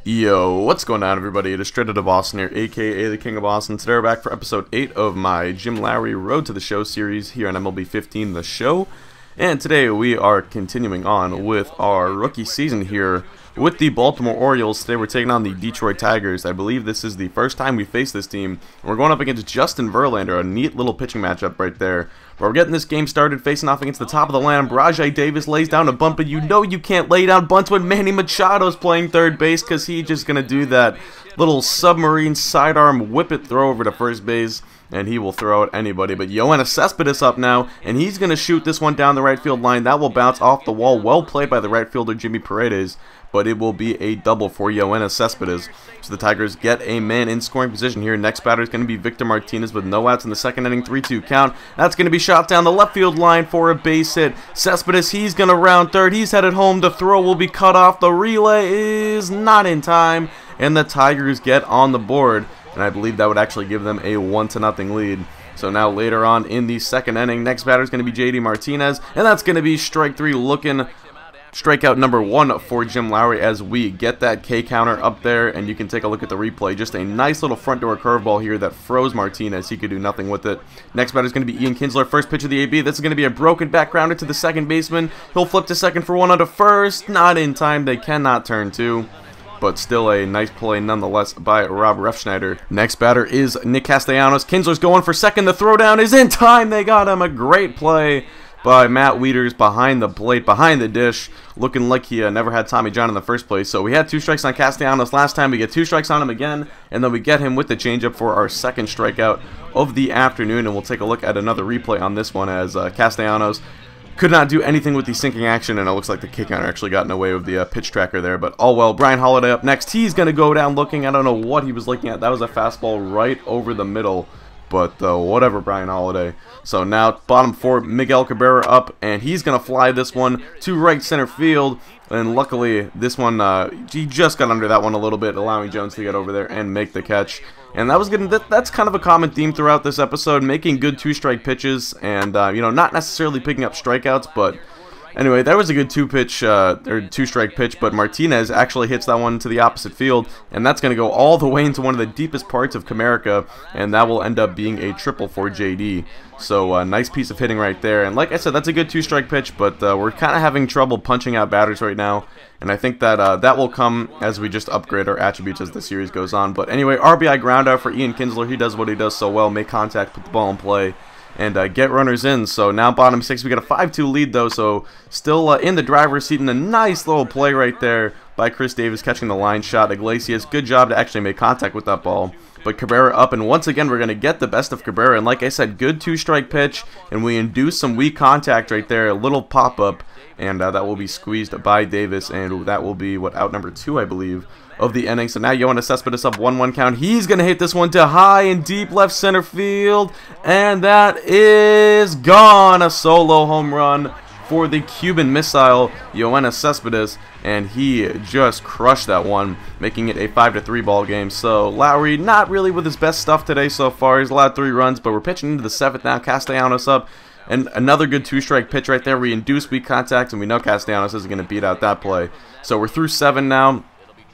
Yo, what's going on, everybody? It is Straight Outta Boston here, aka the King of Boston. Today we're back for episode 8 of my Jim Lowry Road to the Show series here on MLB 15 The Show. And today we are continuing on with our rookie season here with the Baltimore Orioles. Today we're taking on the Detroit Tigers. I believe this is the first time we face this team. We're going up against Justin Verlander, a neat little pitching matchup right there. But we're getting this game started facing off against the top of the lineup. Rajai Davis lays down a bunt, but you know you can't lay down bunts when Manny Machado's playing third base because he's just going to do that little submarine sidearm whip it throw over to first base. And he will throw at anybody. But Yoenis Cespedes up now, and he's going to shoot this one down the right field line. That will bounce off the wall. Well played by the right fielder, Jimmy Paredes. But it will be a double for Yoenis Cespedes. So the Tigers get a man in scoring position here. Next batter is going to be Victor Martinez with no outs in the second inning, 3-2 count. That's going to be shot down the left field line for a base hit. Cespedes, he's going to round third. He's headed home. The throw will be cut off. The relay is not in time. And the Tigers get on the board. And I believe that would actually give them a 1-0 lead. So now later on in the second inning, next batter is going to be JD Martinez, and that's going to be strike three, looking strikeout number 1 for Jim Lowry as we get that K counter up there, and you can take a look at the replay. Just a nice little front door curveball here that froze Martinez. He could do nothing with it. Next batter is going to be Ian Kinsler, first pitch of the AB. This is going to be a broken back grounder to the second baseman. He'll flip to second for one onto first. Not in time. They cannot turn two. But still a nice play nonetheless by Rob Refschneider. Next batter is Nick Castellanos. Kinsler's going for second. The throwdown is in time. They got him. A great play by Matt Wieters behind the plate, behind the dish, looking like he never had Tommy John in the first place. So we had 2 strikes on Castellanos last time. We get 2 strikes on him again, and then we get him with the changeup for our second strikeout of the afternoon. And we'll take a look at another replay on this one as Castellanos could not do anything with the sinking action, and it looks like the kick counter actually got in the way of the pitch tracker there. But all well, Brian Holiday up next. He's going to go down looking. I don't know what he was looking at. That was a fastball right over the middle. But whatever, Brian Holiday. So now bottom 4, Miguel Cabrera up, and he's going to fly this one to right center field. And luckily, this one, he just got under that one a little bit, allowing Jones to get over there and make the catch. And that was good. That's kind of a common theme throughout this episode, making good 2-strike pitches, and you know, not necessarily picking up strikeouts. But anyway, that was a good 2-strike pitch. But Martinez actually hits that one to the opposite field, and that's going to go all the way into one of the deepest parts of Comerica, and that will end up being a triple for JD. So nice piece of hitting right there. And like I said, that's a good 2-strike pitch, but we're kind of having trouble punching out batters right now. And I think that that will come as we just upgrade our attributes as the series goes on. But anyway, RBI ground out for Ian Kinsler. He does what he does so well, make contact, put the ball in play, and get runners in. So now bottom 6, we got a 5-2 lead though, so still in the driver's seat, and a nice little play right there by Chris Davis catching the line shot. Iglesias, good job to actually make contact with that ball. But Cabrera up, and once again we're going to get the best of Cabrera. And like I said, good 2-strike pitch, and we induce some weak contact right there, a little pop-up, and that will be squeezed by Davis, and that will be, out number 2, I believe, of the inning. So now Yoenis Cespedes up 1-1 count. He's going to hit this one to high and deep left center field, and that is gone. A solo home run for the Cuban missile, Yoenis Cespedes, and he just crushed that one, making it a 5-3 ball game. So Lowry not really with his best stuff today so far. He's allowed 3 runs, but we're pitching into the 7th now. Castellanos up, and another good 2-strike pitch right there. We induce weak contact, and we know Castellanos isn't going to beat out that play. So we're through 7 now.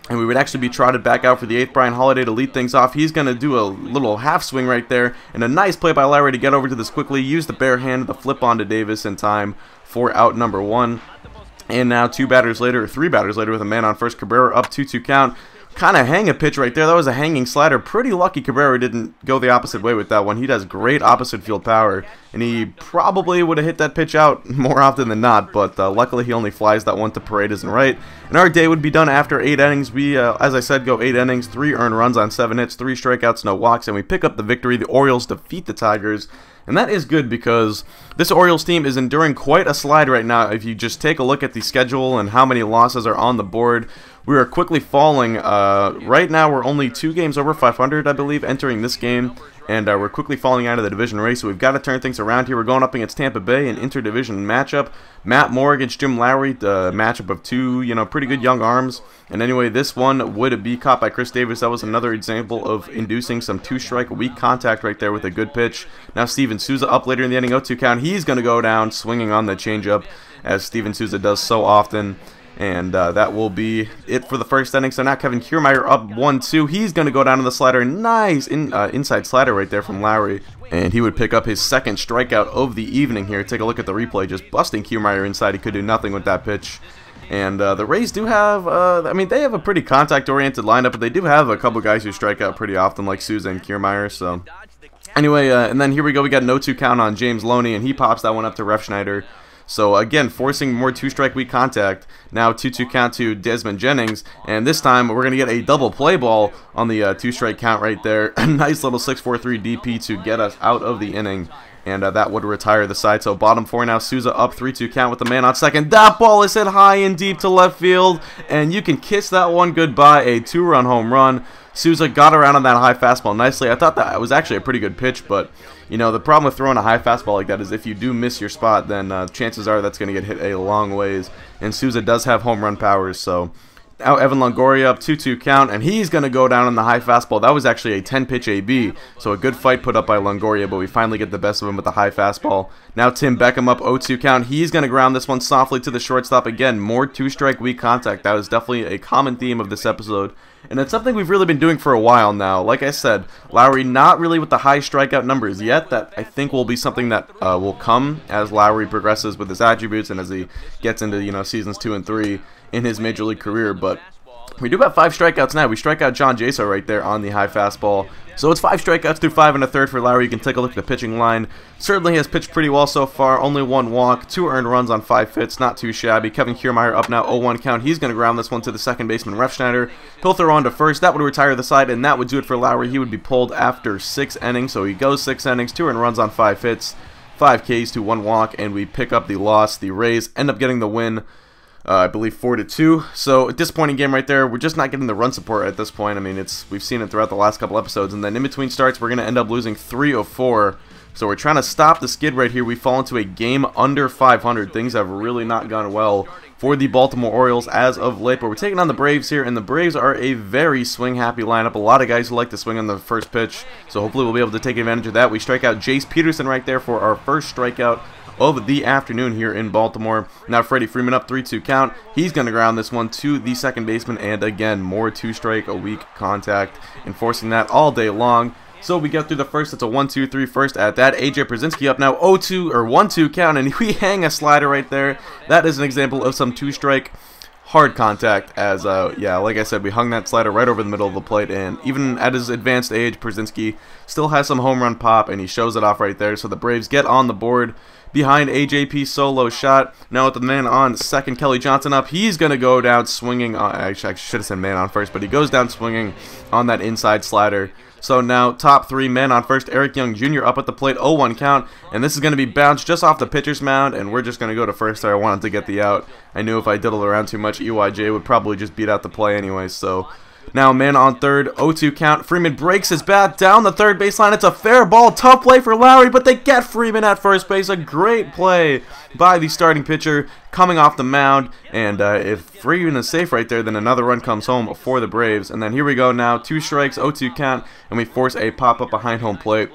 And we would actually be trotted back out for the 8th. Brian Holiday to lead things off. He's going to do a little half swing right there. And a nice play by Lowry to get over to this quickly. Use the bare hand, the flip on to Davis in time for out number 1. And now 3 batters later with a man on first. Cabrera up 2-2 count. Kind of hang a pitch right there. That was a hanging slider. Pretty lucky Cabrera didn't go the opposite way with that one. He does great opposite field power, and he probably would have hit that pitch out more often than not, but luckily he only flies that one to Paredes and right. And our day would be done after 8 innings. We, as I said, go 8 innings, 3 earned runs on 7 hits, 3 strikeouts, no walks, and we pick up the victory. The Orioles defeat the Tigers. And that is good because this Orioles team is enduring quite a slide right now. If you just take a look at the schedule and how many losses are on the board, we are quickly falling. Right now we're only 2 games over 500, I believe, entering this game. And we're quickly falling out of the division race, so we've got to turn things around here. We're going up against Tampa Bay, an interdivision matchup. Matt Moore against Jim Lowry, the matchup of 2, pretty good young arms. And anyway, this one would be caught by Chris Davis. That was another example of inducing some 2-strike weak contact right there with a good pitch. Now Steven Souza up later in the inning, 0-2 count. He's going to go down swinging on the changeup, as Steven Souza does so often. And that will be it for the first inning. So now Kevin Kiermaier up 1-2. He's going to go down to the slider. Nice inside slider right there from Lowry. And he would pick up his second strikeout of the evening here. Take a look at the replay. Just busting Kiermaier inside. He could do nothing with that pitch. And the Rays do have, I mean, they have a pretty contact-oriented lineup, but they do have a couple guys who strike out pretty often, like Souza and Kiermaier. So anyway, and then here we go. We got an 0-2 count on James Loney, and he pops that one up to Refschneider. So again, forcing more two-strike weak contact. Now 2-2 count to Desmond Jennings, and this time we're going to get a double play ball on the two-strike count right there. A nice little 6-4-3 DP to get us out of the inning, and that would retire the side. So bottom four now, Souza up 3-2 count with the man on second. That ball is hit high and deep to left field, and you can kiss that one goodbye. A 2-run home run. Souza got around on that high fastball nicely. I thought that was actually a pretty good pitch, but you know, the problem with throwing a high fastball like that is if you do miss your spot, then chances are that's going to get hit a long ways. And Souza does have home run powers, so now Evan Longoria up 2-2 count, and he's going to go down on the high fastball. That was actually a 10-pitch AB, so a good fight put up by Longoria, but we finally get the best of him with the high fastball. Now Tim Beckham up 0-2 count. He's going to ground this one softly to the shortstop. Again, more two-strike weak contact. That was definitely a common theme of this episode, and it's something we've really been doing for a while now. Like I said, Lowry not really with the high strikeout numbers yet. That I think will be something that will come as Lowry progresses with his attributes and as he gets into, you know, seasons 2 and 3 in his major league career. But we do have 5 strikeouts now. We strike out John Jaso right there on the high fastball. So it's 5 strikeouts through 5 1/3 for Lowry. You can take a look at the pitching line. Certainly has pitched pretty well so far. Only 1 walk, 2 earned runs on 5 hits. Not too shabby. Kevin Kiermaier up now 0-1 count. He's going to ground this one to the second baseman Refschneider. He'll throw on to first. That would retire the side, and that would do it for Lowry. He would be pulled after 6 innings. So he goes 6 innings, 2 earned runs on 5 hits, 5 Ks to 1 walk, and we pick up the loss. The Rays end up getting the win. I believe 4-2. So a disappointing game right there. We're just not getting the run support at this point. I mean, we've seen it throughout the last couple episodes, and then in between starts, we're going to end up losing 3 of 4. So we're trying to stop the skid right here. We fall into a game under 500. Things have really not gone well for the Baltimore Orioles as of late, but we're taking on the Braves here, and the Braves are a very swing-happy lineup. A lot of guys who like to swing on the first pitch, so hopefully we'll be able to take advantage of that. We strike out Jace Peterson right there for our first strikeout of the afternoon here in Baltimore. Now Freddie Freeman up 3-2 count. He's going to ground this one to the second baseman, and again, more two-strike a weak contact, enforcing that all day long. So we get through the first. It's a 1-2-3 first at that. AJ Pierzynski up now 1-2 count, and we hang a slider right there. That is an example of some two-strike hard contact, as yeah, like I said, we hung that slider right over the middle of the plate, and even at his advanced age, Pierzynski still has some home run pop, and he shows it off right there. So the Braves get on the board behind AJP solo shot. Now with the man on second, Kelly Johnson up. He's going to go down swinging. Actually, I should have said man on first, but he goes down swinging on that inside slider. So now top 3 men on first. Eric Young Jr. up at the plate, 0-1 count, and this is going to be bounced just off the pitcher's mound, and we're just going to go to first there. I wanted to get the out. I knew if I diddled around too much, EYJ would probably just beat out the play anyway. So now man on third, 0-2 count. Freeman breaks his bat down the third baseline. It's a fair ball. Tough play for Lowry, but they get Freeman at first base. A great play by the starting pitcher coming off the mound, and if Freeman is safe right there, then another run comes home for the Braves. And then here we go now, 2 strikes, 0-2 count, and we force a pop-up behind home plate.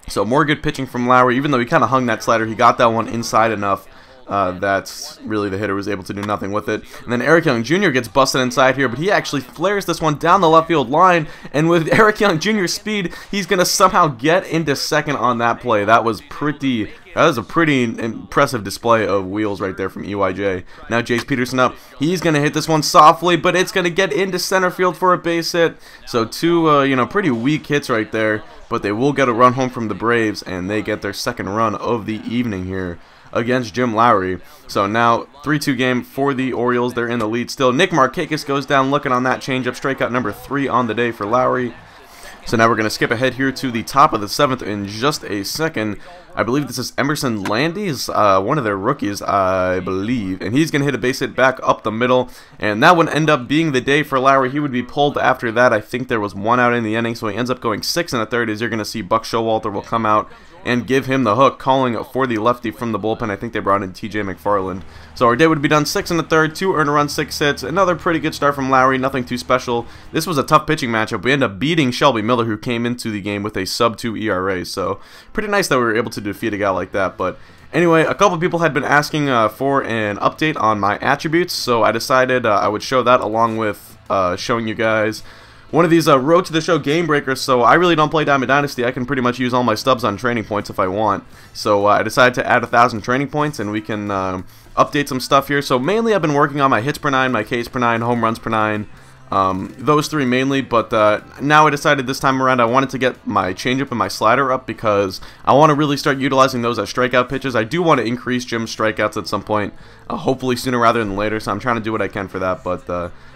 So more good pitching from Lowry. Even though he kind of hung that slider, he got that one inside enough. That's really the hitter was able to do nothing with it. And then Eric Young Jr. gets busted inside here, but he actually flares this one down the left field line, and with Eric Young Jr.'s speed, he's going to somehow get into second on that play. That was a pretty impressive display of wheels right there from EYJ. Now Jace Peterson up. He's going to hit this one softly, but it's going to get into center field for a base hit. So 2 pretty weak hits right there, but they will get a run home from the Braves, and they get their second run of the evening here against Jim Lowry. So now 3-2 game for the Orioles. They're in the lead still. Nick Markakis goes down looking on that changeup. Strikeout number 3 on the day for Lowry. So now we're going to skip ahead here to the top of the 7th in just a second. I believe this is Emerson Landy's, one of their rookies, I believe. And he's going to hit a base hit back up the middle. And that would end up being the day for Lowry. He would be pulled after that. I think there was 1 out in the inning, so he ends up going 6 1/3. As you're going to see, Buck Showalter will come out and give him the hook, calling for the lefty from the bullpen. I think they brought in TJ McFarland. So our day would be done 6 1/3, 2 earned runs, 6 hits. Another pretty good start from Lowry, nothing too special. This was a tough pitching matchup. We end up beating Shelby Miller. Miller, who came into the game with a sub-2 ERA. So pretty nice that we were able to defeat a guy like that. But anyway, a couple people had been asking for an update on my attributes, so I decided I would show that along with showing you guys one of these Road to the Show game breakers. So I really don't play Diamond Dynasty. I can pretty much use all my stubs on training points if I want. So I decided to add 1,000 training points, and we can update some stuff here. So mainly I've been working on my hits per 9, my Ks per 9, home runs per 9. Those three mainly, but now I decided this time around I wanted to get my changeup and my slider up because I want to really start utilizing those as strikeout pitches. I do want to increase Jim's strikeouts at some point, hopefully sooner rather than later, so I'm trying to do what I can for that. But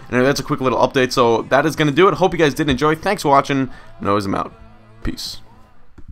anyway, that's a quick little update, so that is going to do it. Hope you guys did enjoy. Thanks for watching. Nose, I'm out. Peace.